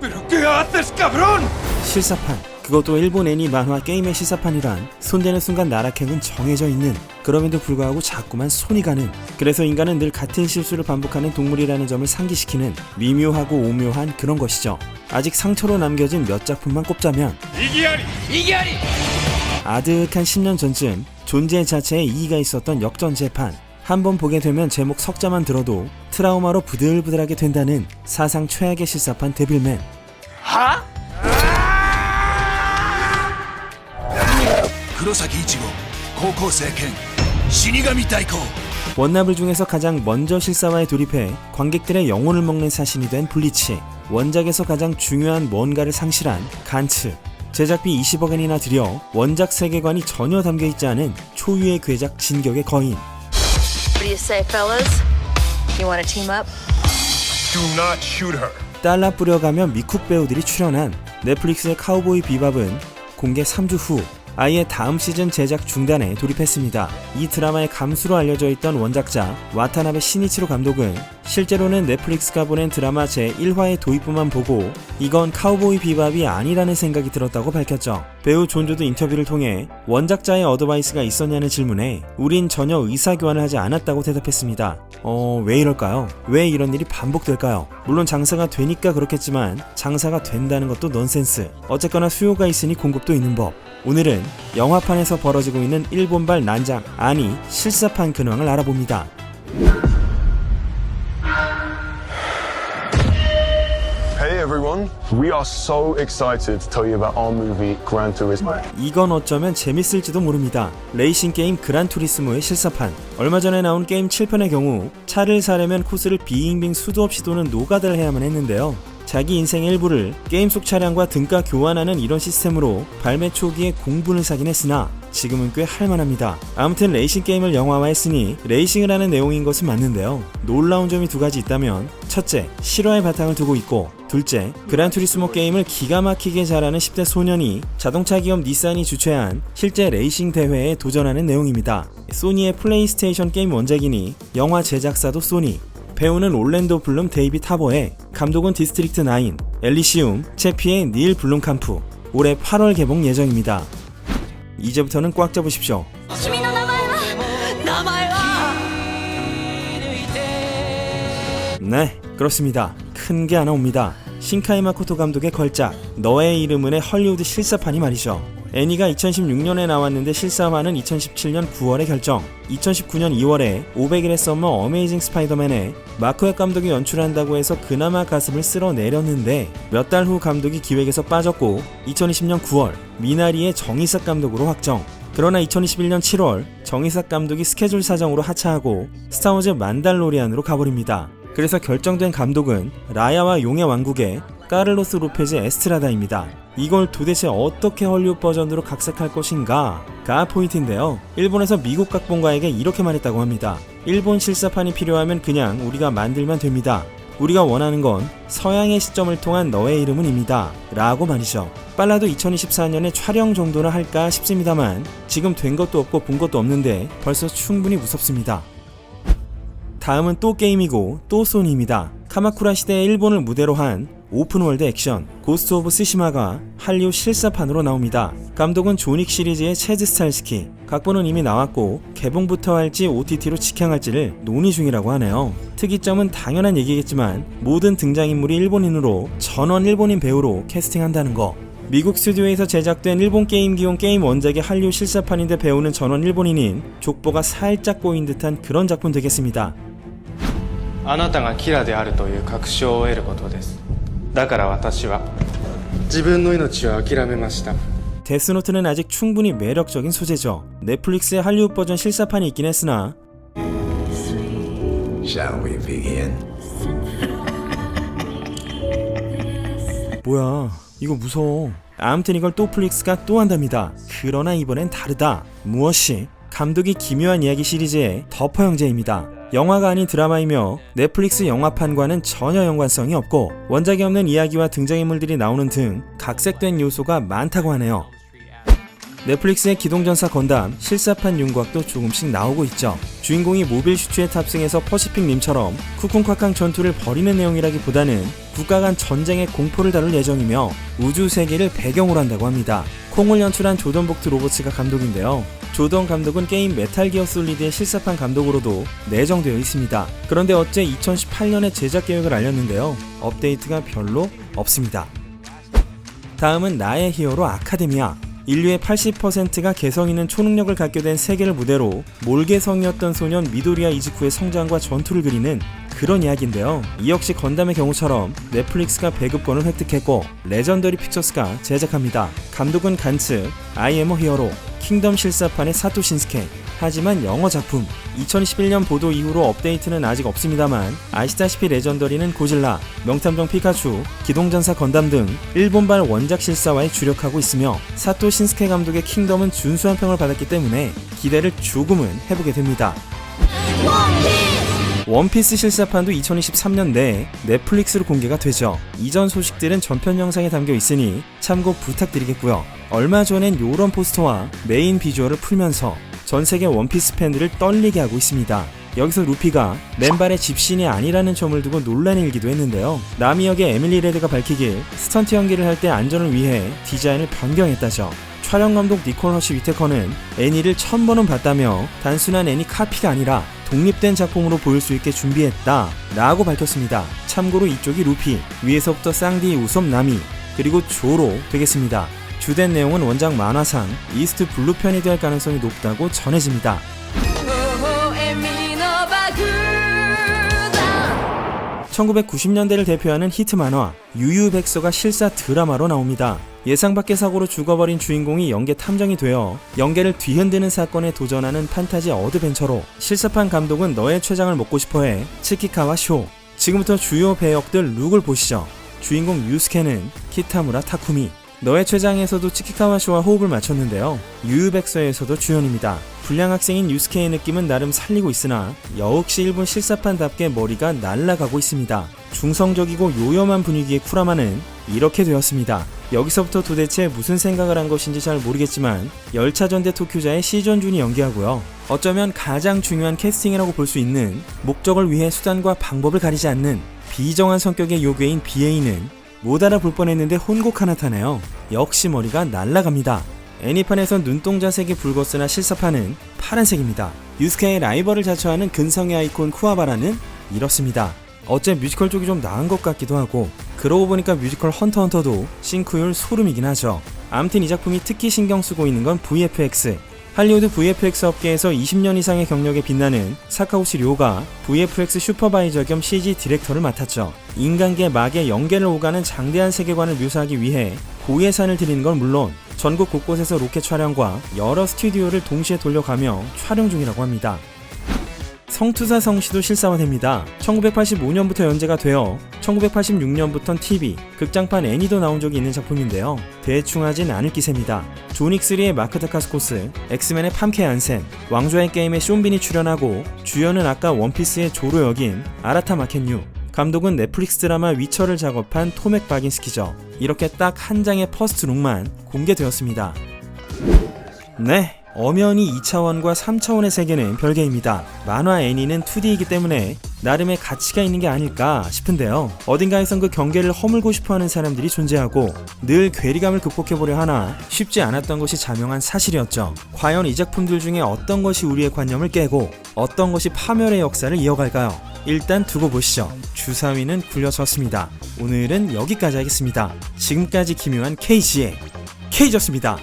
¿Pero qué haces, cabrón? 실사판, 그것도 일본 애니 만화 게임의 실사판이란 손대는 순간 나락행은 정해져 있는, 그럼에도 불구하고 자꾸만 손이 가는, 그래서 인간은 늘 같은 실수를 반복하는 동물이라는 점을 상기시키는 미묘하고 오묘한 그런 것이죠. 아직 상처로 남겨진 몇 작품만 꼽자면 이기아리! 아득한 10년 전쯤 존재 자체에 이의가 있었던 역전재판, 한번 보게 되면 제목 석자만 들어도 트라우마로 부들부들하게 된다는 사상 최악의 실사판 데빌맨. 하? 黒崎一護高校生兼死神代行 원나블 중에서 가장 먼저 실사화에 돌입해 관객들의 영혼을 먹는 사신이 된 블리치, 원작에서 가장 중요한 뭔가를 상실한 간츠, 제작비 20억엔이나 들여 원작 세계관이 전혀 담겨있지 않은 초유의 괴작 진격의 거인. What do you say, fellas? You want to team up? Do not shoot her. 달러 뿌려가며 미쿡 배우들이 출연한 넷플릭스의 카우보이 비밥은 공개 3주 후 아예 다음 시즌 제작 중단에 돌입했습니다. 이 드라마의 감수로 알려져 있던 원작자 와타나베 시니치로 감독은 실제로는 넷플릭스가 보낸 드라마 제1화의 도입부만 보고 이건 카우보이 비밥이 아니라는 생각이 들었다고 밝혔죠. 배우 존조도 인터뷰를 통해 원작자의 어드바이스가 있었냐는 질문에 우린 전혀 의사교환을 하지 않았다고 대답했습니다. 왜 이럴까요? 왜 이런 일이 반복될까요? 물론 장사가 되니까 그렇겠지만 장사가 된다는 것도 넌센스. 어쨌거나 수요가 있으니 공급도 있는 법. 오늘은 영화판에서 벌어지고 있는 일본발 난장, 아니 실사판 근황을 알아봅니다. Hey everyone, we are so excited to tell you about our movie Gran Turismo. 이건 어쩌면 재밌을지도 모릅니다. 레이싱 게임 그란 투리스모의 실사판. 얼마 전에 나온 게임 7편의 경우 차를 사려면 코스를 빙빙 수도 없이 도는 노가다를 해야만 했는데요. 자기 인생의 일부를 게임 속 차량과 등가 교환하는 이런 시스템으로 발매 초기에 공분을 사긴 했으나 지금은 꽤 할만합니다. 아무튼 레이싱 게임을 영화화했으니 레이싱을 하는 내용인 것은 맞는데요. 놀라운 점이 두 가지 있다면 첫째, 실화의 바탕을 두고 있고 둘째, 그란 투리스모 게임을 기가 막히게 잘하는 10대 소년이 자동차 기업 닛산이 주최한 실제 레이싱 대회에 도전하는 내용입니다. 소니의 플레이스테이션 게임 원작이니 영화 제작사도 소니, 배우는 올랜도 블룸, 데이빗 하버에, 감독은 디스트릭트 9, 엘리시움, 채피의 닐 블룸캄프. 올해 8월 개봉 예정입니다. 이제부터는 꽉 잡으십시오. 네, 그렇습니다. 큰 게 하나 옵니다. 신카이 마코토 감독의 걸작 너의 이름은의 헐리우드 실사판이 말이죠. 애니가 2016년에 나왔는데 실사화는 2017년 9월에 결정, 2019년 2월에 500일의 썸머 어메이징 스파이더맨에 마크웨 감독이 연출한다고 해서 그나마 가슴을 쓸어내렸는데 몇 달 후 감독이 기획에서 빠졌고 2020년 9월 미나리의 정이삭 감독으로 확정. 그러나 2021년 7월 정이삭 감독이 스케줄 사정으로 하차하고 스타워즈 만달로리안으로 가버립니다. 그래서 결정된 감독은 라야와 용의 왕국의 까를로스 로페즈 에스트라다입니다. 이걸 도대체 어떻게 헐리우드 버전으로 각색할 것인가가 포인트인데요. 일본에서 미국 각본가에게 이렇게 말했다고 합니다. 일본 실사판이 필요하면 그냥 우리가 만들면 됩니다. 우리가 원하는 건 서양의 시점을 통한 너의 이름은입니다. 라고 말이죠. 빨라도 2024년에 촬영 정도나 할까 싶습니다만 지금 된 것도 없고 본 것도 없는데 벌써 충분히 무섭습니다. 다음은 또 게임이고 또 소니입니다. 카마쿠라 시대의 일본을 무대로 한 오픈월드 액션 고스트 오브 스시마가 한류 실사판으로 나옵니다. 감독은 조닉 시리즈의 체즈 스탈스키. 각본은 이미 나왔고 개봉부터 할지 OTT로 직행할지를 논의 중이라고 하네요. 특이점은 당연한 얘기겠지만 모든 등장인물이 일본인으로 전원 일본인 배우로 캐스팅한다는 거. 미국 스튜디오에서 제작된 일본 게임 기용 게임 원작의 한류 실사판인데 배우는 전원 일본인인 족보가 살짝 꼬인 듯한 그런 작품 되겠습니다. あなたがキラであるという確証を得ることです。だから私は自分の命を諦めました。 데스노트는 아직 충분히 매력적인 소재죠. 넷플릭스의 할리우드 버전 실사판이 있긴 했으나 Shall we begin? 뭐야 이거 무서워. 아무튼 이걸 또 플릭스가 또 한답니다. 그러나 이번엔 다르다. 무엇이? 감독이 기묘한 이야기 시리즈의 더퍼 형제입니다. 영화가 아닌 드라마이며 넷플릭스 영화판과는 전혀 연관성이 없고 원작이 없는 이야기와 등장인물들이 나오는 등 각색된 요소가 많다고 하네요. 넷플릭스의 기동전사 건담 실사판 윤곽도 조금씩 나오고 있죠. 주인공이 모빌 슈츠에 탑승해서 퍼시픽 림처럼 쿠쿵카캉 전투를 벌이는 내용이라기보다는 국가 간 전쟁의 공포를 다룰 예정이며 우주 세계를 배경으로 한다고 합니다. 콩을 연출한 조던 복트 로버츠가 감독인데요. 조던 감독은 게임 메탈 기어 솔리드의 실사판 감독으로도 내정되어 있습니다. 그런데 어째 2018년에 제작 계획을 알렸는데요. 업데이트가 별로 없습니다. 다음은 나의 히어로 아카데미아. 인류의 80%가 개성 있는 초능력을 갖게 된 세계를 무대로 몰개성이었던 소년 미도리아 이즈쿠의 성장과 전투를 그리는 그런 이야기인데요. 이 역시 건담의 경우처럼 넷플릭스가 배급권을 획득했고 레전더리 픽처스가 제작합니다. 감독은 간츠, I am a hero, 킹덤 실사판의 사토 신스케. 하지만 영어 작품. 2021년 보도 이후로 업데이트는 아직 없습니다만 아시다시피 레전더리는 고질라, 명탐정 피카츄, 기동전사 건담 등 일본발 원작 실사화에 주력하고 있으며 사토 신스케 감독의 킹덤은 준수한 평을 받았기 때문에 기대를 조금은 해보게 됩니다. 원피스 실사판도 2023년 내에 넷플릭스로 공개가 되죠. 이전 소식들은 전편 영상에 담겨 있으니 참고 부탁드리겠고요. 얼마 전엔 요런 포스터와 메인 비주얼을 풀면서 전세계 원피스 팬들을 떨리게 하고 있습니다. 여기서 루피가 맨발의 집신이 아니라는 점을 두고 논란이 일기도 했는데요. 남이 역의 에밀리 레드가 밝히길 스턴트 연기를 할 때 안전을 위해 디자인을 변경했다죠. 촬영감독 니콜 허시 위테커는 애니를 1000번은 봤다며 단순한 애니 카피가 아니라 독립된 작품으로 보일 수 있게 준비했다 라고 밝혔습니다. 참고로 이쪽이 루피, 위에서부터 쌍디, 우섭, 나미, 그리고 조로 되겠습니다. 주된 내용은 원작 만화상 이스트 블루 편이 될 가능성이 높다고 전해집니다. 1990년대를 대표하는 히트 만화 유유백서가 실사 드라마로 나옵니다. 예상 밖의 사고로 죽어버린 주인공이 연계 탐정이 되어 연계를 뒤흔드는 사건에 도전하는 판타지 어드벤처로 실사판 감독은 너의 췌장을 먹고 싶어해 츠키카와 쇼. 지금부터 주요 배역들 룩을 보시죠. 주인공 유스케는 키타무라 타쿠미. 너의 췌장에서도 츠키카와 쇼와 호흡을 맞췄는데요. 유유백서에서도 주연입니다. 불량 학생인 유스케의 느낌은 나름 살리고 있으나 역시 일본 실사판답게 머리가 날아가고 있습니다. 중성적이고 요염한 분위기의 쿠라마는 이렇게 되었습니다. 여기서부터 도대체 무슨 생각을 한 것인지 잘 모르겠지만 열차전대 토큐자의 시전준이 연기하고요. 어쩌면 가장 중요한 캐스팅이라고 볼 수 있는 목적을 위해 수단과 방법을 가리지 않는 비정한 성격의 요괴인 BA는 못 알아볼 뻔했는데 혼곡 하나타네요. 역시 머리가 날아갑니다. 애니판에선 눈동자색이 붉었으나 실사판은 파란색입니다. 유스케의 라이벌을 자처하는 근성의 아이콘 쿠와바라는 이렇습니다. 어째 뮤지컬 쪽이 좀 나은 것 같기도 하고 그러고 보니까 뮤지컬 헌터헌터도 싱크율 소름이긴 하죠. 아무튼 이 작품이 특히 신경 쓰고 있는 건 VFX. 할리우드 VFX 업계에서 20년 이상의 경력에 빛나는 사카우치 료가 VFX 슈퍼바이저 겸 CG 디렉터를 맡았죠. 인간계 막의 연계를 오가는 장대한 세계관을 묘사하기 위해 고예산을 들이는 건 물론 전국 곳곳에서 로켓 촬영과 여러 스튜디오를 동시에 돌려가며 촬영 중이라고 합니다. 성투사 성시도 실사화됩니다. 1985년부터 연재가 되어 1986년부터는 TV, 극장판 애니도 나온 적이 있는 작품인데요. 대충 하진 않을 기세입니다. 조닉3의 마크 다카스코스, 엑스맨의 팜케 안센, 왕좌의 게임의 쇼빈이 출연하고 주연은 아까 원피스의 조로 역인 아라타 마켄유, 감독은 넷플릭스 드라마 위쳐를 작업한 토맥 바긴스키죠. 이렇게 딱 한 장의 퍼스트룩만 공개되었습니다. 네, 엄연히 2차원과 3차원의 세계는 별개입니다. 만화 애니는 2D이기 때문에 나름의 가치가 있는 게 아닐까 싶은데요. 어딘가에선 그 경계를 허물고 싶어하는 사람들이 존재하고 늘 괴리감을 극복해보려 하나 쉽지 않았던 것이 자명한 사실이었죠. 과연 이 작품들 중에 어떤 것이 우리의 관념을 깨고 어떤 것이 파멸의 역사를 이어갈까요? 일단 두고 보시죠. 주사위는 굴려졌습니다. 오늘은 여기까지 하겠습니다. 지금까지 기묘한 KG의 K였습니다.